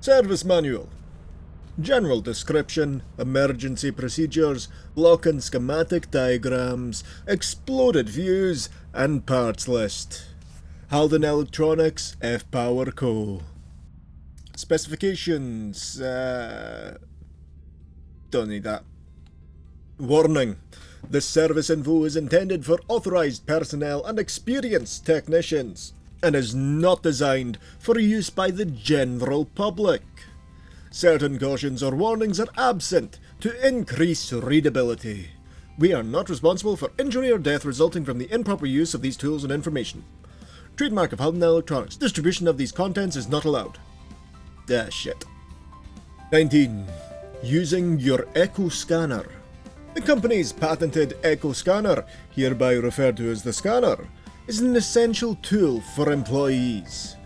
Service Manual. General description, emergency procedures, lock and schematic diagrams, exploded views, and parts list. Halden Electronics, F-Power Co. Specifications, don't need that. Warning. This service info is intended for authorized personnel and experienced technicians, and is not designed for use by the general public. Certain cautions or warnings are absent to increase readability. We are not responsible for injury or death resulting from the improper use of these tools and information. Trademark of Halden Electronics. Distribution of these contents is not allowed. Shit. 19. Using your Echo Scanner. The company's patented Echo Scanner, hereby referred to as the Scanner, is an essential tool for employees.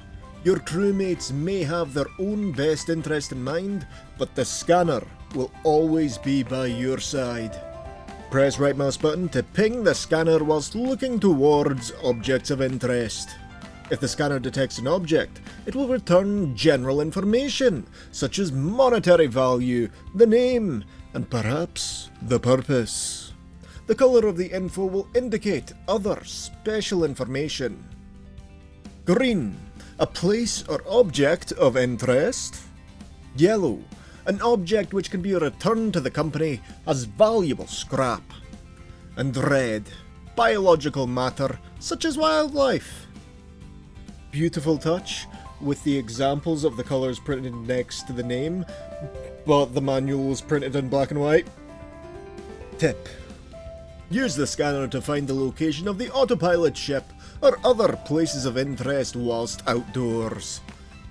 Your crewmates may have their own best interest in mind, but the scanner will always be by your side. Press right mouse button to ping the scanner whilst looking towards objects of interest. If the scanner detects an object, it will return general information, such as monetary value, the name, and perhaps the purpose. The colour of the info will indicate other special information. Green, a place or object of interest. Yellow, an object which can be returned to the company as valuable scrap. And red, biological matter such as wildlife. Beautiful touch, with the examples of the colours printed next to the name, but the manual was printed in black and white. Tip. Use the scanner to find the location of the autopilot ship or other places of interest whilst outdoors.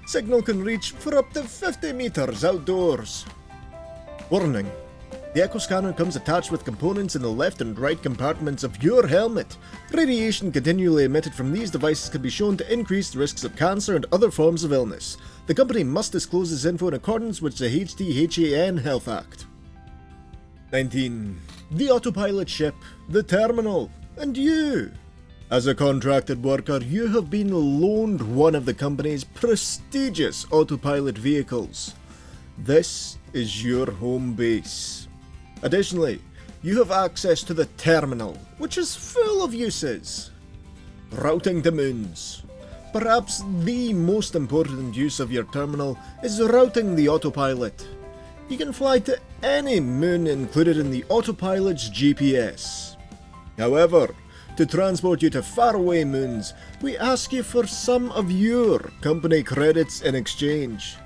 Signal can reach for up to 50 meters outdoors. Warning. The Echo Scanner comes attached with components in the left and right compartments of your helmet. Radiation continually emitted from these devices can be shown to increase the risks of cancer and other forms of illness. The company must disclose this info in accordance with the HTHAN Health Act. 19. The autopilot ship, the terminal, and you. As a contracted worker, you have been loaned one of the company's prestigious autopilot vehicles. This is your home base. Additionally, you have access to the terminal, which is full of uses. Routing to moons. Perhaps the most important use of your terminal is routing the autopilot. You can fly to any moon included in the autopilot's GPS. However, to transport you to faraway moons, we ask you for some of your company credits in exchange.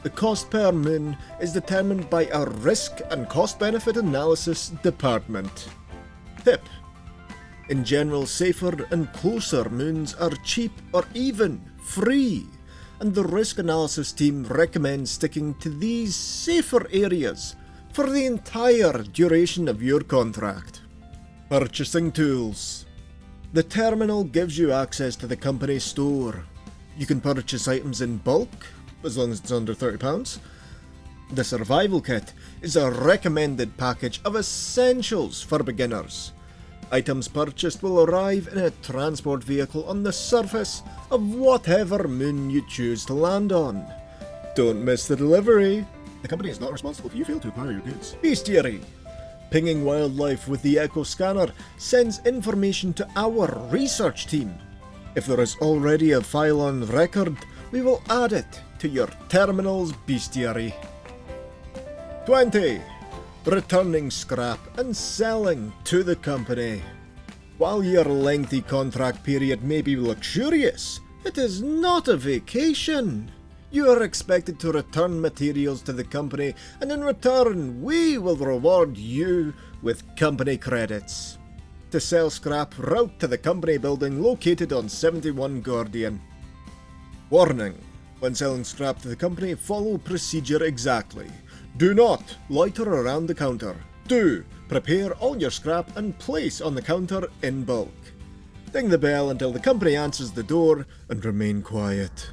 The cost per moon is determined by our risk and cost-benefit analysis department. Tip. In general, safer and closer moons are cheap or even free, and the risk analysis team recommends sticking to these safer areas for the entire duration of your contract. Purchasing tools. The terminal gives you access to the company store. You can purchase items in bulk, as long as it's under £30. The survival kit is a recommended package of essentials for beginners. Items purchased will arrive in a transport vehicle on the surface of whatever moon you choose to land on. Don't miss the delivery. The company is not responsible if you fail to acquire your goods. Bestiary. Pinging wildlife with the Echo Scanner sends information to our research team. If there is already a file on record, we will add it to your terminal's bestiary. 20. Returning scrap and selling to the company. While your lengthy contract period may be luxurious, it is not a vacation. You are expected to return materials to the company, and in return, we will reward you with company credits. To sell scrap, route to the company building located on 71 Gordian. Warning. When selling scrap to the company, follow procedure exactly. Do not loiter around the counter. Do prepare all your scrap and place on the counter in bulk. Ding the bell until the company answers the door and remain quiet.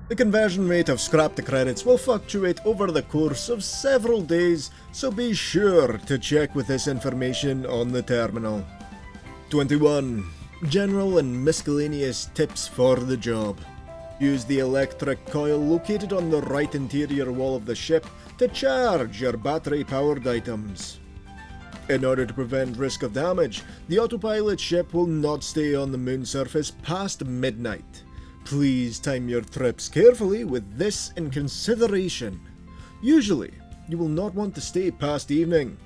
The conversion rate of scrap to credits will fluctuate over the course of several days, so be sure to check with this information on the terminal. 21. General and miscellaneous tips for the job. Use the electric coil located on the right interior wall of the ship to charge your battery-powered items. In order to prevent risk of damage, the autopilot ship will not stay on the moon surface past midnight. Please time your trips carefully with this in consideration. Usually, you will not want to stay past evening.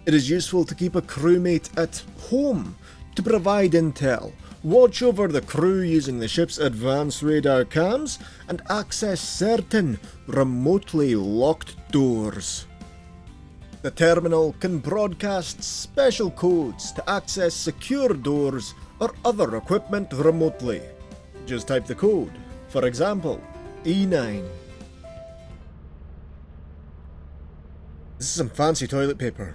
It is useful to keep a crewmate at home to provide intel, watch over the crew using the ship's advanced radar cams, and access certain remotely locked doors. The terminal can broadcast special codes to access secure doors or other equipment remotely. Just type the code, for example, E9. This is some fancy toilet paper.